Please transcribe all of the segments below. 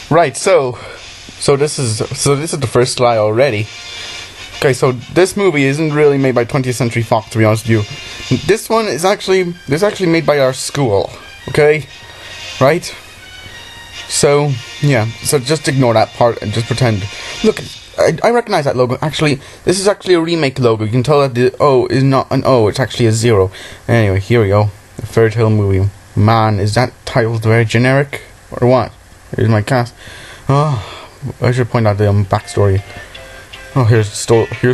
Right, so this is the first slide already. Okay, so this movie isn't really made by 20th Century Fox, to be honest with you. This one is actually made by our school. Okay, right? So yeah, so just ignore that part and just pretend. Look, I recognize that logo. Actually, this is actually a remake logo. You can tell that the O is not an O; it's actually a 0. Anyway, here we go. The Fairytale Movie. Man, is that title very generic or what? Here's my cast. Oh, I should point out the backstory. Oh, here's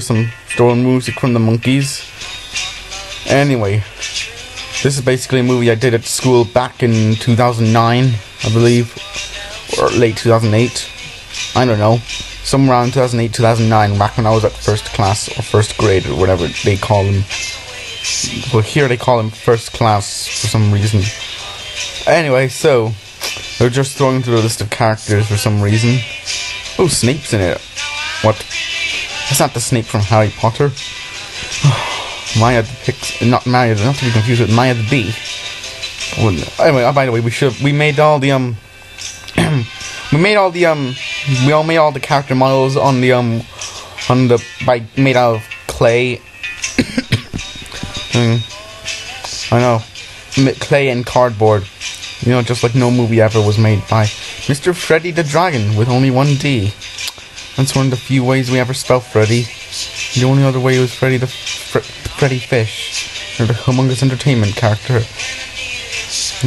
some stolen music from the monkeys. Anyway, this is basically a movie I did at school back in 2009, I believe, or late 2008. I don't know, somewhere around 2008, 2009, back when I was at first class or first grade or whatever they call them. Well, here they call them first class for some reason. Anyway, so they're just throwing through a list of characters for some reason. Oh, Snape's in it. What? That's not the Snape from Harry Potter. Maya the Pix, not Maya, not to be confused with Maya the Bee. Anyway, by the way, we made all the we all made all the character models made out of clay. I know, clay and cardboard. You know, just like no movie ever was made by Mr. Freddy the Dragon with only one D. That's one of the few ways we ever spell Freddy. The only other way was Freddy the Freddy Fish, or the Humongous Entertainment character.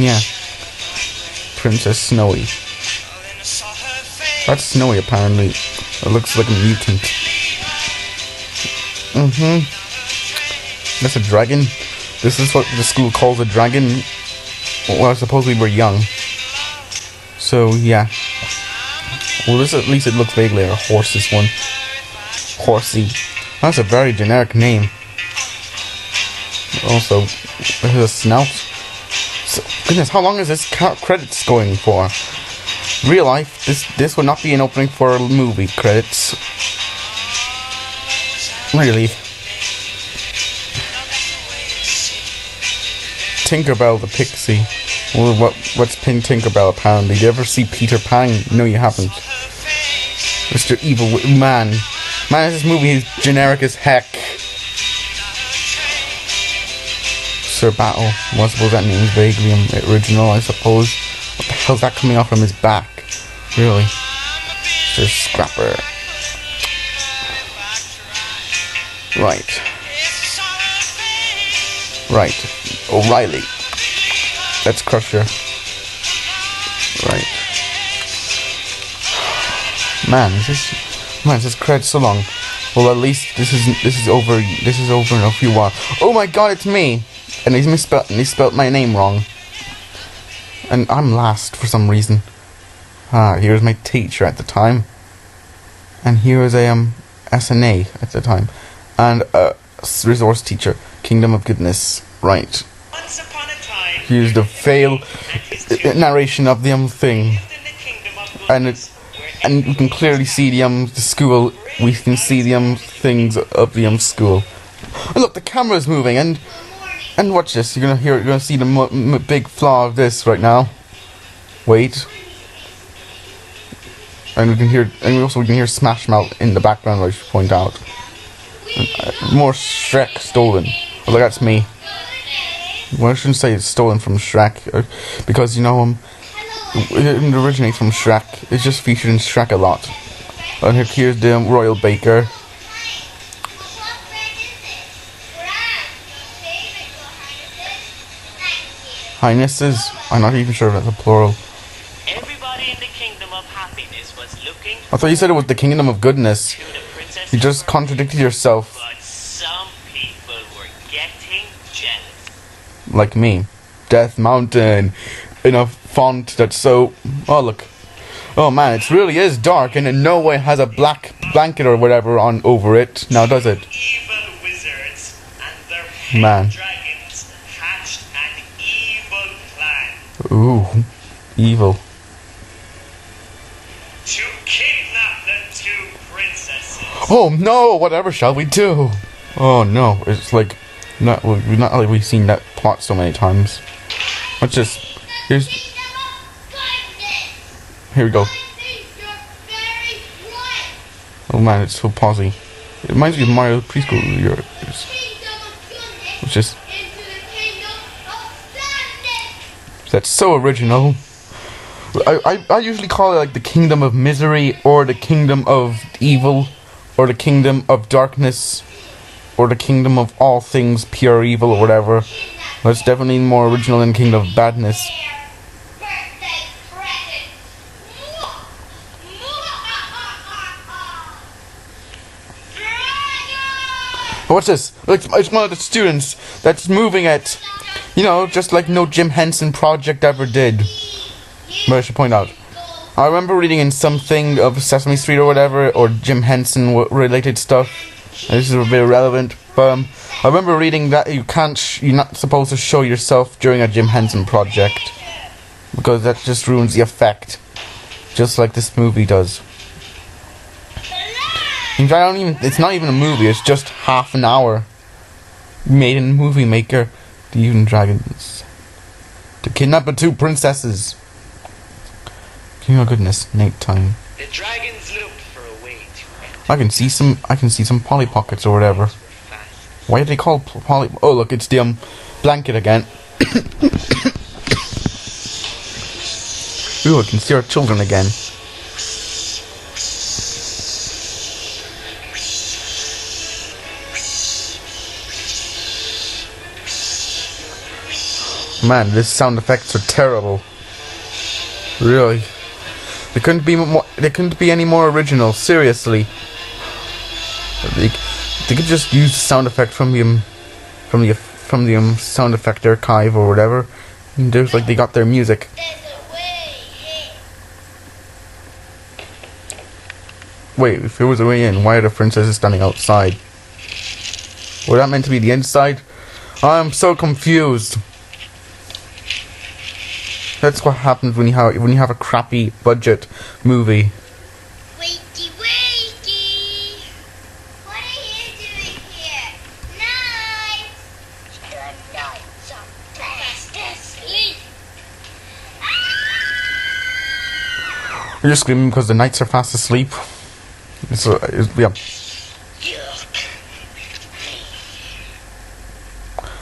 Yeah, Princess Snowy. That's Snowy apparently. It looks like a mutant. That's a dragon. This is what the school calls a dragon. Well, I suppose we were young. So yeah. Well, this at least it looks vaguely like a horse. This one, Horsey. That's a very generic name. Also, it has a snout. So, goodness, how long is this credits going for? Real life, this would not be an opening for a movie. Credits. Really. Tinkerbell the Pixie. Well, what's Tinkerbell apparently? Did you ever see Peter Pan? No, you haven't. Mr. Evil Man. Man, this movie is generic as heck. Sir Battle. Well, I suppose that means vaguely original, I suppose. What the hell's that coming off from his back? Really? Mr. Scrapper. Right. O'Reilly. Let's crush her. Right. Man, this cred's so long. Well, at least this is over in a few while. Oh my god, it's me! And he spelled my name wrong. And I'm last for some reason. Here's my teacher at the time. And here is a SNA at the time. And a resource teacher. Kingdom of Goodness. Right. Once upon a time, here's the fail narration of the thing. And we can clearly see the school. We can see the things of the school. And look, the camera's moving. And watch this. You're gonna see the big flaw of this right now. Wait. And we can hear Smash Mouth in the background. I should point out. More Shrek stolen. Well, that's me. Well, I shouldn't say it's stolen from Shrek, because, you know, it didn't originate from Shrek. It's just featured in Shrek a lot. And here's the Royal Baker. Highnesses? I'm not even sure if that's a plural. everybody in the Kingdom of Happiness was looking. I thought you said it was the Kingdom of Goodness. You just contradicted yourself. But some people were getting jealous. Like me. Death Mountain. In a font that's so... Oh, look. Oh, man, it really is dark, and in no way has a black blanket or whatever on over it. Now, does it? Evil wizards and their pet Man. dragons hatched an evil plan Ooh. Evil. to kidnap the two princesses. Oh, no! Whatever shall we do? Oh, no. It's like... Not like we've seen that plot so many times. Let's just... Here we go. Oh man, it's so posy. It reminds me of Mario preschool years. Which is... That's so original. I usually call it like the kingdom of misery, or the kingdom of evil, or the kingdom of darkness, or the kingdom of all things pure evil, or whatever. That's definitely more original than kingdom of badness. What's this? It's one of the students that's moving it. You know, just like no Jim Henson project ever did. But I should point out, I remember reading in something of Sesame Street or whatever, or Jim Henson related stuff. This is a bit irrelevant, but I remember reading that you're not supposed to show yourself during a Jim Henson project, because that just ruins the effect, just like this movie does. In fact, it's not even a movie, it's just half an hour made in Movie Maker. The Even Dragons to kidnap the two princesses. Oh goodness, night time. The dragons look for a way to enter. I can see some Polly Pockets or whatever. Why are they called Polly? Oh look, it's the blanket again. Ooh, I can see our children again. Man, these sound effects are terrible. Really, they couldn't be more. They couldn't be any more original. Seriously, they could just use the sound effect from the sound effect archive or whatever. And there's like they got their music. Wait, if there was a way in, why are the princesses standing outside? Was that meant to be the inside? I'm so confused. That's what happens when you have a crappy budget movie. Wakey, wakey! What are you doing here? Night! Good night, some fast asleep. You're screaming because the knights are fast asleep. Yeah.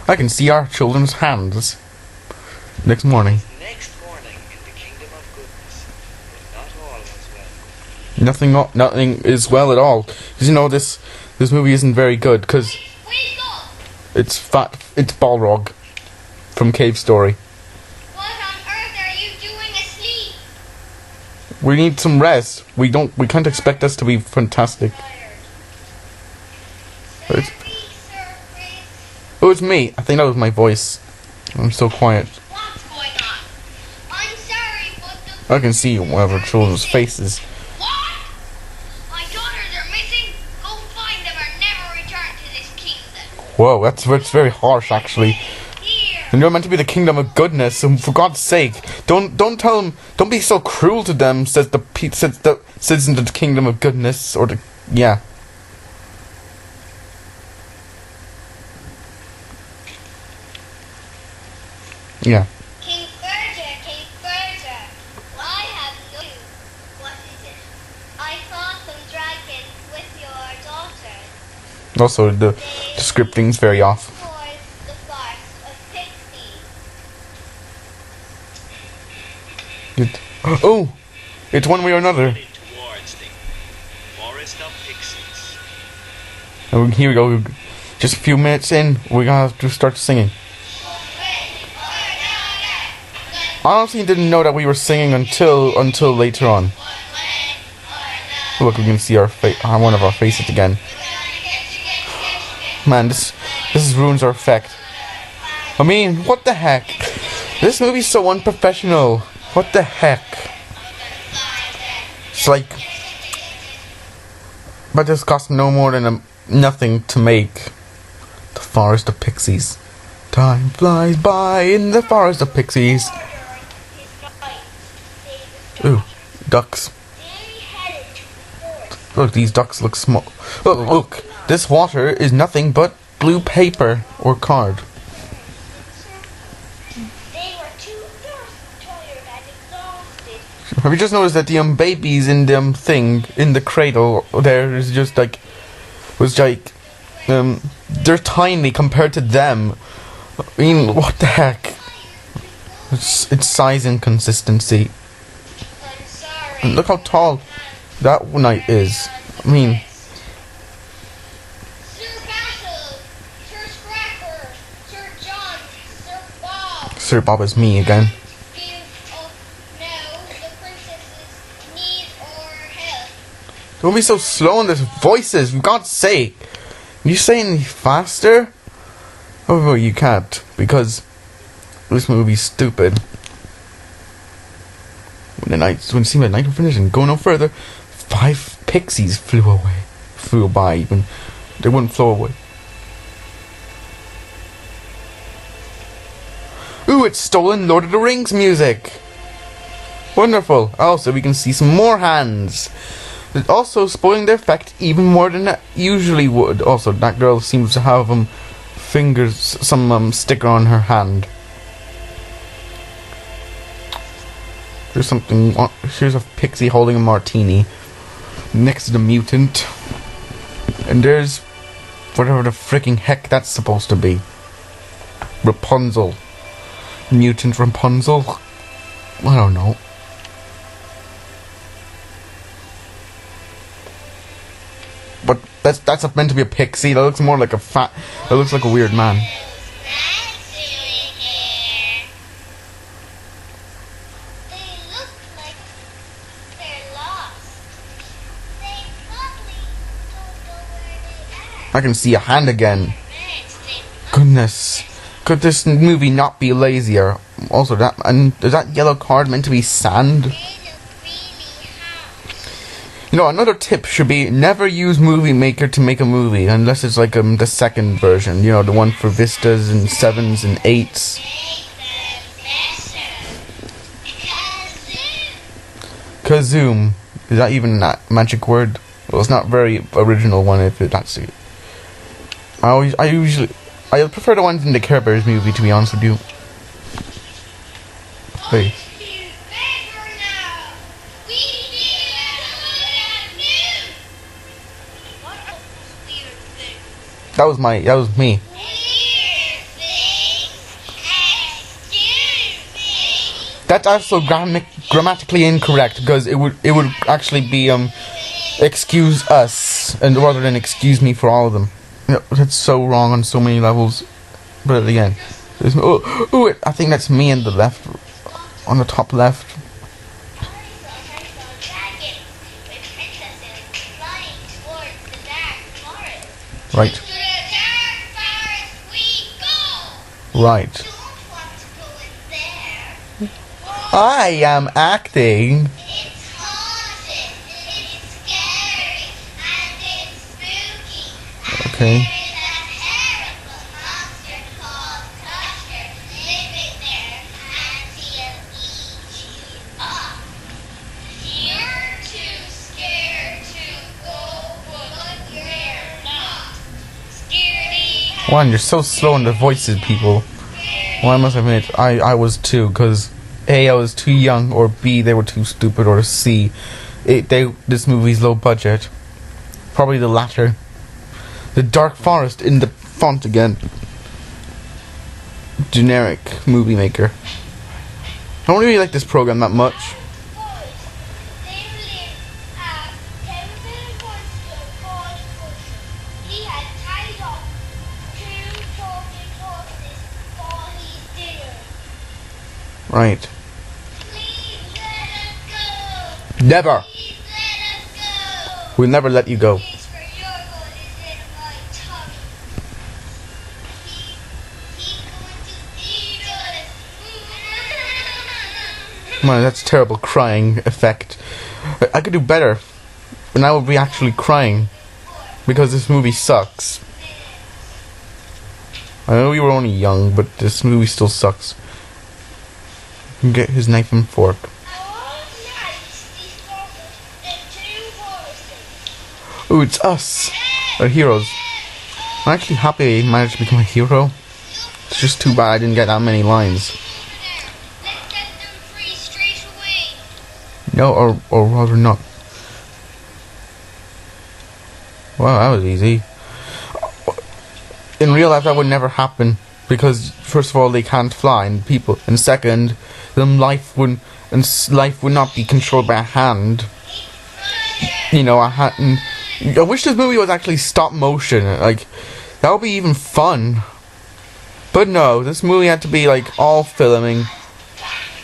I can see our children's hands. Next morning. Nothing is well at all. Because you know this movie isn't very good because it's Balrog from Cave Story. What on earth are you doing asleep? We need some rest. We can't expect us to be fantastic. Oh, it's me. I think that was my voice. I'm so quiet. What's going on? I'm sorry, but the... I can see one of our children's faces. Whoa, that's very harsh, actually. And you're meant to be the kingdom of goodness, and for God's sake, don't tell them, don't be so cruel to them. Says the citizens of the kingdom of goodness, or the yeah. Yeah. King Further, I have no clue. What is it? I fought some dragons with your daughter. Also, the scripting's very off. The forest of pixies. Oh, it's one way or another. Towards the forest of pixies. Oh, here we go. Just a few minutes in, we're gonna have to start singing. I honestly didn't know that we were singing until later on. Look, we can see one of our faces again. Man, this ruins our effect. I mean, what the heck? This movie's so unprofessional. What the heck? It's like, but this cost no more than nothing to make. The Forest of Pixies. Time flies by in the Forest of Pixies. Ooh, ducks. Look, these ducks look small. Look, this water is nothing but blue paper or card. They were too tired and exhausted Have you just noticed that the babies in the thing in the cradle there is just like they're tiny compared to them. I mean, what the heck? It's size and consistency. I'm sorry. And look how tall that knight is. I mean, Sir Basil, Sir Scrapper, Sir John, Sir Bob. Sir Bob is me again. No, the princesses need our help. Don't be so slow on these voices, for God's sake. Can you say any faster? Oh, well, you can't, because this movie's stupid. When it seemed like night was finished and go no further, 5 pixies flew by, even they wouldn't flow away. Ooh, it's stolen Lord of the Rings music! Wonderful! Also, we can see some more hands. It's also spoiling the effect even more than it usually would. Also, that girl seems to have fingers, some sticker on her hand. There's something. Here's a pixie holding a martini next to the mutant, and there's whatever the freaking heck that's supposed to be. Rapunzel, mutant Rapunzel. I don't know. But that's meant to be a pixie. That looks more like a fat. That looks like a weird man. I can see a hand again. Goodness. Could this movie not be lazier? Also, is that yellow card meant to be sand? You know, another tip should be never use Movie Maker to make a movie unless it's like the second version. You know, the one for Vistas and 7s and 8s. Kazoom. Is that even a magic word? Well, it's not very original one if that's it. I prefer the ones in the Care Bears movie, to be honest with you. Hey. That was me. That's also grammatically incorrect because it would actually be excuse us and rather than excuse me for all of them. You know, that's so wrong on so many levels. But again, I think that's me on the left, on the top left. Right. Right. I am acting. It's haunted, it's scary, and it's spooky. Okay. There is a terrible monster called Custer living there, and he'll eat you up. You're too scared to go, but you're not. Scaredy. One, you're so slow in the voices, people. Well, I must admit, I was too, because A, I was too young, or B, they were too stupid, or C, this movie's low budget. Probably the latter. The Dark Forest in the font again. Generic movie maker. I don't really like this program that much. Right. Please let us go. Never! Please let us go. We'll never let you go. It's for your good, it's in my tummy. He's going to eat us. Man, that's terrible crying effect. I could do better. And I would be actually crying. Because this movie sucks. I know we were only young, but this movie still sucks. You can get his knife and fork. Ooh, it's us. Our heroes. I'm actually happy I managed to become a hero. It's just too bad I didn't get that many lines. Let's set them free straight away. No, or rather not. Wow, that was easy. In real life, that would never happen because, first of all, they can't fly, and second, life would not be controlled by a hand. You know, a hand. I wish this movie was actually stop motion. Like, that would be even fun. But no, this movie had to be like all filming.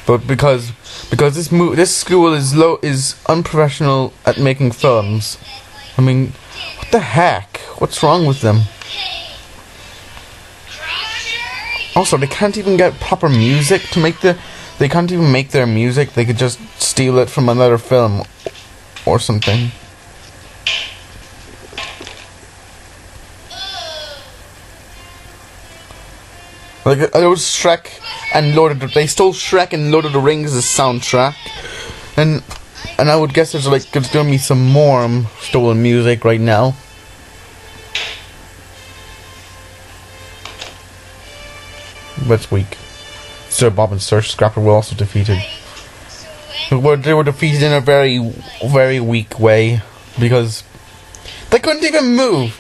But because this school is unprofessional at making films. I mean, what the heck? What's wrong with them? Also, they can't even get proper music to make they can't even make their music. They could just steal it from another film or something. Like, it was Shrek and they stole Shrek and Lord of the Rings as soundtrack. And I would guess there's gonna be some more stolen music right now. That's weak. Sir Bob and Sir Scrapper were also defeated. They were defeated in a very, very weak way because they couldn't even move.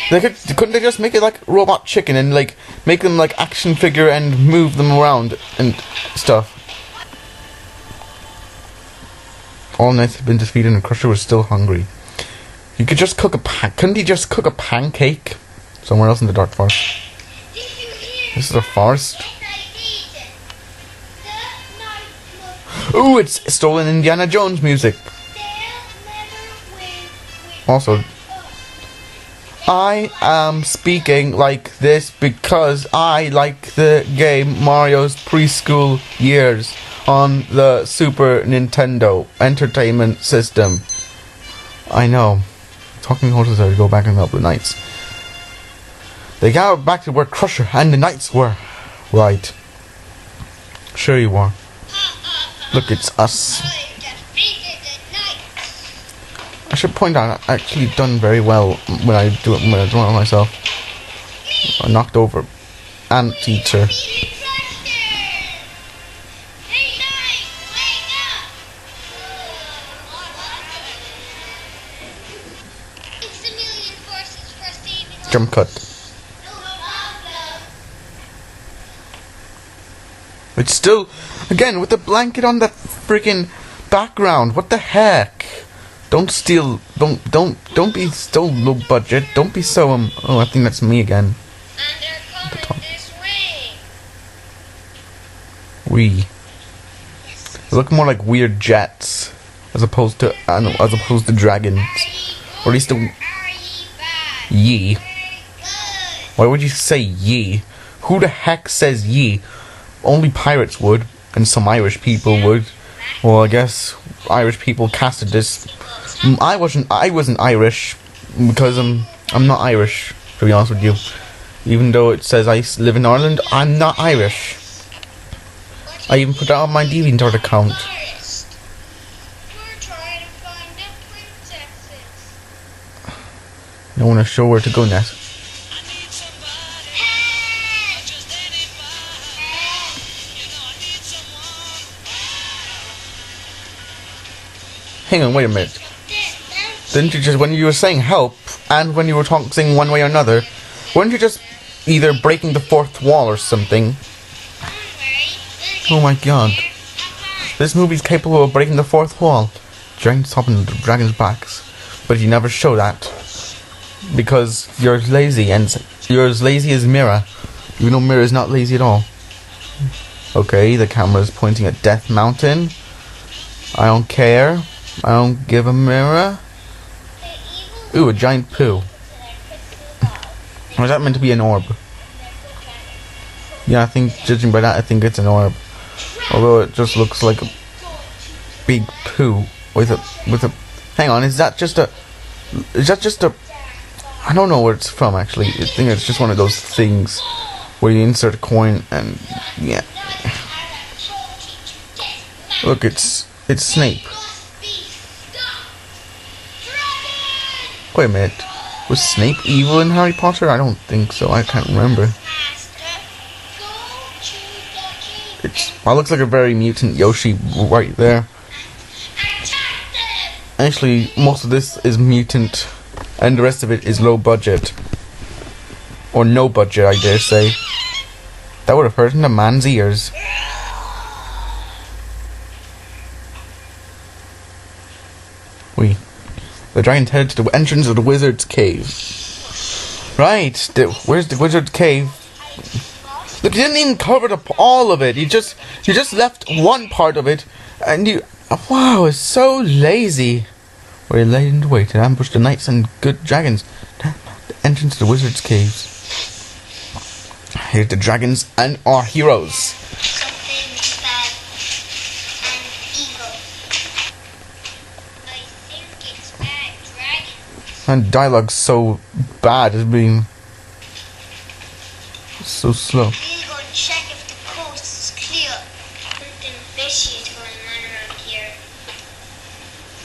Couldn't they just make it like Robot Chicken and like make them like action figure and move them around and stuff? All knights had been defeated and Crusher was still hungry. You could just cook couldn't he just cook a pancake somewhere else in the dark forest? This is a forest. Ooh, it's stolen Indiana Jones music. Also, I am speaking like this because I like the game Mario's Preschool Years on the Super Nintendo Entertainment System. I know. Talking horses are to go back and help the knights. They got back to where Crusher and the knights were. Right. Sure you are. Look, it's us. I should point out, I actually done very well when I do it myself. I knocked over Ant Teacher. Jump cut. It's still, again, with the blanket on the freaking background. What the heck? Don't steal. Don't be so low budget. Don't be so oh, I think that's me again. We look more like weird jets as opposed to dragons, or at least ye. Why would you say ye? Who the heck says ye? Only pirates would, and some Irish people would. Well, I guess Irish people casted this. I wasn't Irish because I'm not Irish, to be honest with you. Even though it says I live in Ireland, I'm not Irish. I even put that on my DeviantArt account. I want to show where to go next. Hang on, wait a minute. Didn't you just, when you were saying help, and when you were saying one way or another, weren't you just either breaking the fourth wall or something? Oh my god. This movie's capable of breaking the fourth wall. Giants hopping the dragons' backs. But you never show that. Because you're lazy, and you're as lazy as Mira. Even though Mira's not lazy at all. Okay, the camera's pointing at Death Mountain. I don't care. I don't give a mirror. Ooh, a giant poo. Or is that meant to be an orb? Yeah, I think, judging by that, I think it's an orb. Although it just looks like a big poo with a. Hang on, is that just a? I don't know where it's from actually. I think it's just one of those things where you insert a coin and yeah. Look, it's Snape. Wait a minute. Was Snape evil in Harry Potter? I don't think so. I can't remember. That looks like a very mutant Yoshi right there. Actually, most of this is mutant, and the rest of it is low budget. Or no budget, I dare say. That would have hurt in a man's ears. The dragon's headed to the entrance of the wizard's cave. Right, where's the wizard's cave? Look, you didn't even cover all of it. You just left one part of it, and you... Wow, it's so lazy. Where you laid in wait to ambush the knights and good dragons. The entrance to the wizard's caves. Here's the dragons and our heroes. Something bad and evil. I think it's bad dragons. And dialogue's so bad, it's being so slow. Please go check if the coast is clear. Something fishy is going on around here.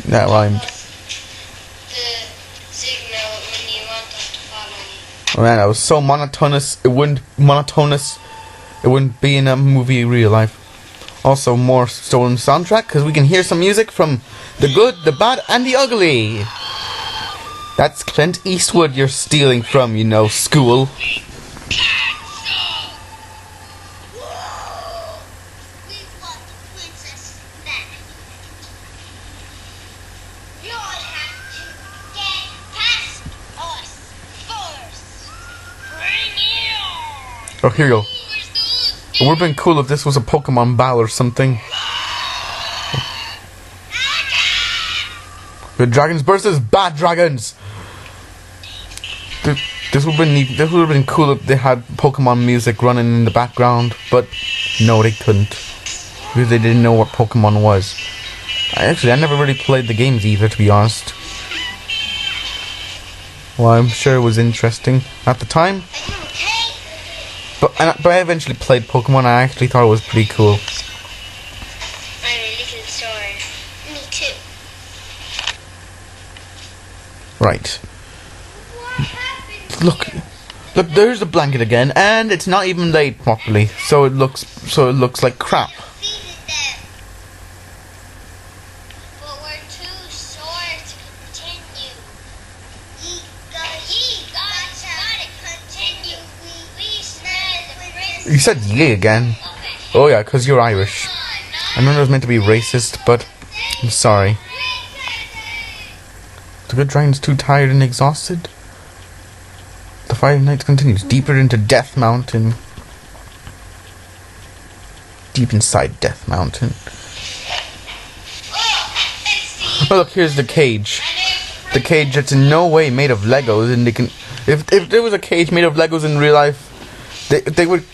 That rhymed. The signal when you want us to follow you. Oh man, that was so monotonous. It wouldn't be in a movie in real life. Also, more stolen soundtrack because we can hear some music from the good, the bad, and the ugly. That's Clint Eastwood you're stealing from, you know, school. Oh, here you go. It would have been cool if this was a Pokemon battle or something. Good dragons versus bad dragons. This would have been cool if they had Pokemon music running in the background, but no, they couldn't because they didn't know what Pokemon was. I never really played the games either, to be honest. Well, I'm sure it was interesting at the time. But I eventually played Pokemon. I actually thought it was pretty cool. I'm a little sore. Me too. Right. Look, there's the blanket again, and it's not even laid properly, so it looks like crap. But we're too sore to continue. Ye gotta continue. We smell the risk. You said "ye" again. Oh yeah, 'cause you're Irish. I know it was meant to be racist, but I'm sorry. The good dragon's too tired and exhausted. The Five Nights continues deeper into Death Mountain. Deep inside Death Mountain. Oh look, here's the cage. The cage that's in no way made of Legos, and they can. If there was a cage made of Legos in real life, they would.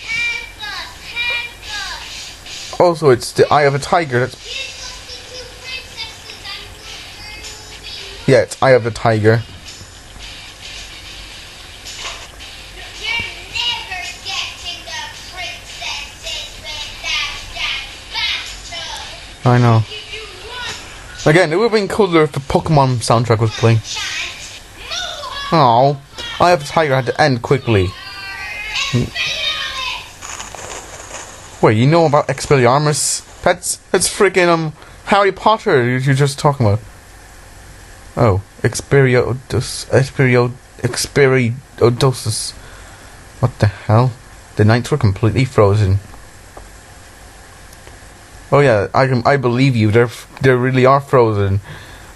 Also, it's the eye of a tiger. Yeah, it's Eye of the Tiger. I know. Again, it would have been cooler if the Pokemon soundtrack was playing. Oh, Eye of the Tiger had to end quickly. Wait, you know about Expelliarmus? That's freaking Harry Potter you're just talking about. Oh, Experiodosis. What the hell? The nights were completely frozen. Oh yeah, I believe you. They really are frozen.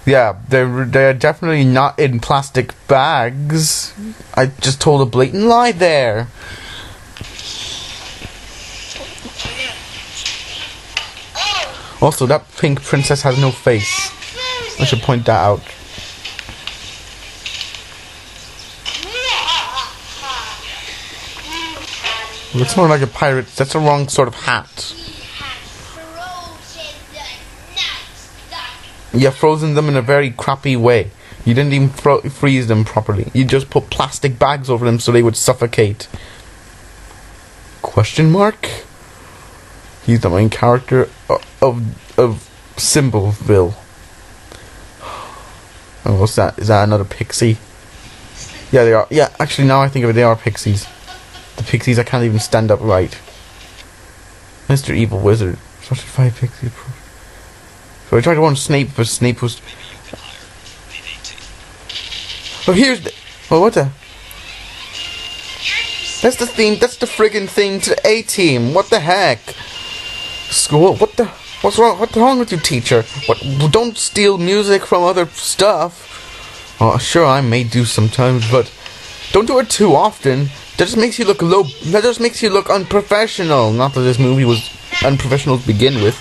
Yeah, they're definitely not in plastic bags. I just told a blatant lie there. Also, that pink princess has no face. I should point that out. It's more like a pirate. That's the wrong sort of hat. You frozen them in a very crappy way. You didn't even freeze them properly. You just put plastic bags over them so they would suffocate. Question mark? He's the main character of Simbleville. Oh, what's that? Is that another pixie? Yeah, they are. Yeah, actually, now I think of it, they are pixies. The pixies, I can't even stand up right. Mr. Evil Wizard. Sorted 5 pixies. So I tried to warn Snape, but Snape was... Oh, here's the... Oh, what the... That's the theme, that's the friggin' theme to the A-Team. What the heck? School, what the... What's wrong with you, teacher? What? Don't steal music from other stuff. Oh, sure, I may do sometimes, but don't do it too often. That just makes you look low. That just makes you look unprofessional. Not that this movie was unprofessional to begin with.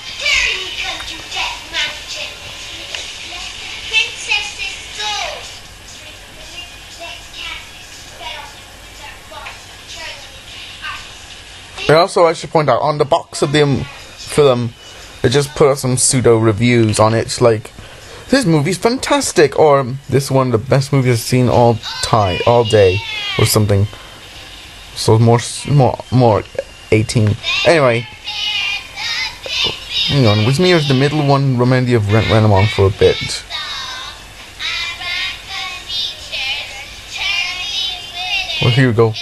And also, I should point out, on the box of the film, they just put up some pseudo reviews on it, like, this movie's fantastic, or this is one of the best movies I've seen all day, or something. So more 18. Anyway, hang on, with me is the middle one, reminded of ran along for a bit. Well, here we go.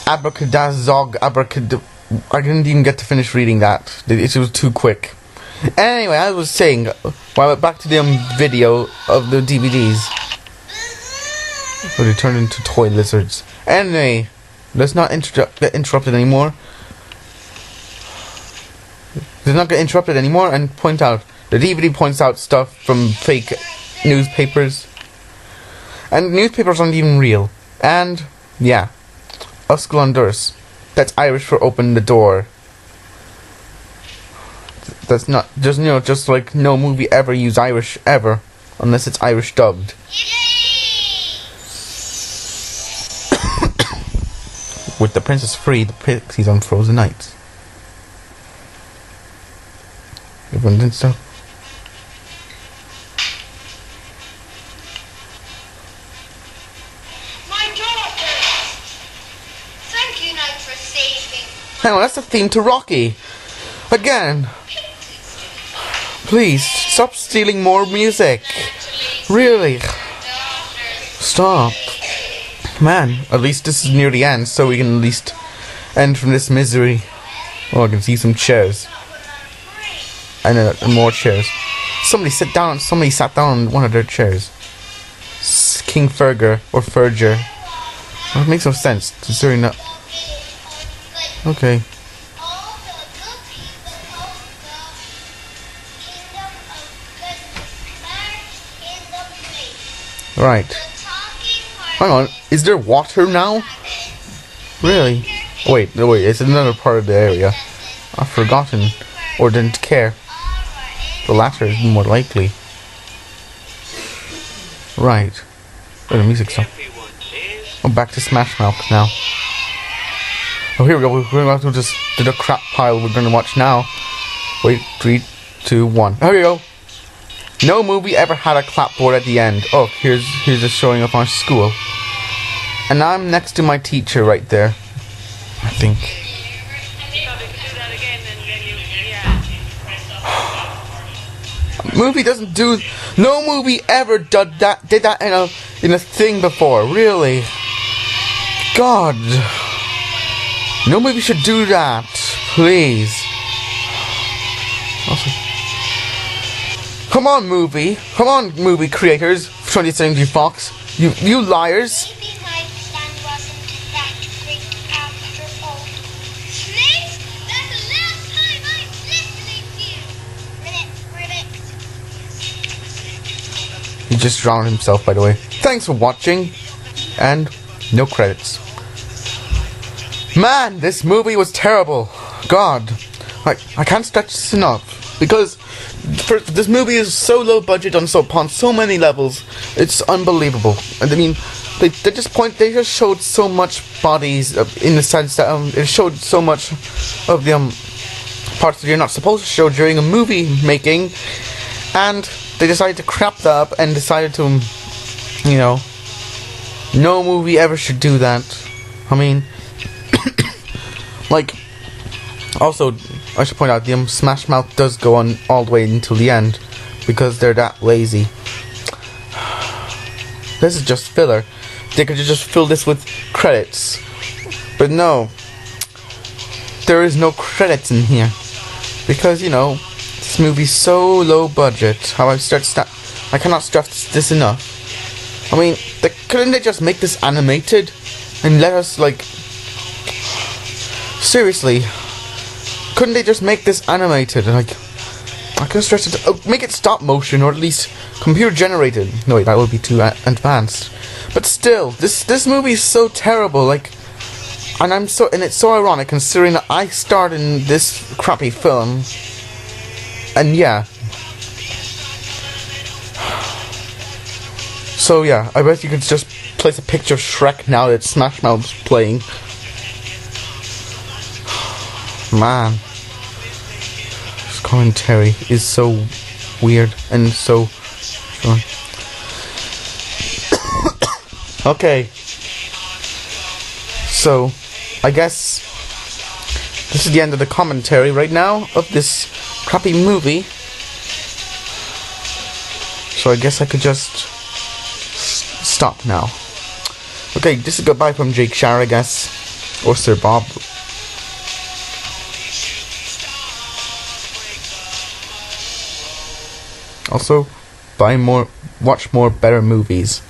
Abracadazog, abracad... I didn't even get to finish reading that. It was too quick. Anyway, I was saying, well, back to the video of the DVDs. Where they turned into toy lizards. Anyway, let's not get interrupted anymore. Let's not get interrupted anymore and point out. The DVD points out stuff from fake newspapers. And newspapers aren't even real. And, yeah. Usglandurs. That's Irish for open the door. That's not just just like no movie ever use Irish ever, unless it's Irish dubbed. With the princess free, the pixies on frozen nights. Everyone did so. Hang on, that's the theme to Rocky. Again. Please, stop stealing more music. Really. Stop. Man, at least this is near the end, so we can at least end from this misery. Oh, I can see some chairs. And more chairs. Somebody sat down on one of their chairs. King Ferger, or Ferger. Well, it makes no sense, considering that... Okay. Right. Hang on, is there water now? Really? Wait, it's another part of the area. I've forgotten, or didn't care. The latter is more likely. Right. Where the music stop? I'm back to Smash Mouth now. Oh, here we go. We're going to just do the crap pile we're going to watch now. Wait, 3, 2, 1. Here we go. No movie ever had a clapboard at the end. Oh, here's just showing up on school. And I'm next to my teacher right there. I think. Movie doesn't do. No movie ever did that in a thing before. Really. God. No movie should do that, please. Also, come on, movie creators, 20th Century Fox, you liars! He just drowned himself, by the way. Thanks for watching, and no credits. Man, this movie was terrible. God, I can't stretch this enough because this movie is so low budget on so many levels. It's unbelievable. And I mean, they just showed so much bodies in the sense that it showed so much of the parts that you're not supposed to show during a movie making, and they decided to crap that up and decided to, no movie ever should do that. I mean. Like, also, I should point out, the Smash Mouth does go on all the way until the end, because they're that lazy. This is just filler. They could just fill this with credits. But no. There is no credits in here. Because, this movie's so low budget. How I start I cannot stress this enough. I mean, couldn't they just make this animated and let us, like, seriously, couldn't they just make this animated? Like, I can stress it. Make it stop motion, or at least computer generated. No, wait, that would be too advanced. But still, this movie is so terrible. Like, and it's so ironic considering that I starred in this crappy film. And yeah. So yeah, I bet you could just place a picture of Shrek now that Smash Mouth's playing. Man. This commentary is so weird and so... Okay. So, I guess this is the end of the commentary right now of this crappy movie. So I guess I could just stop now. Okay, this is goodbye from Jake Shar, I guess. Or Sir Bob. Also, watch more better movies.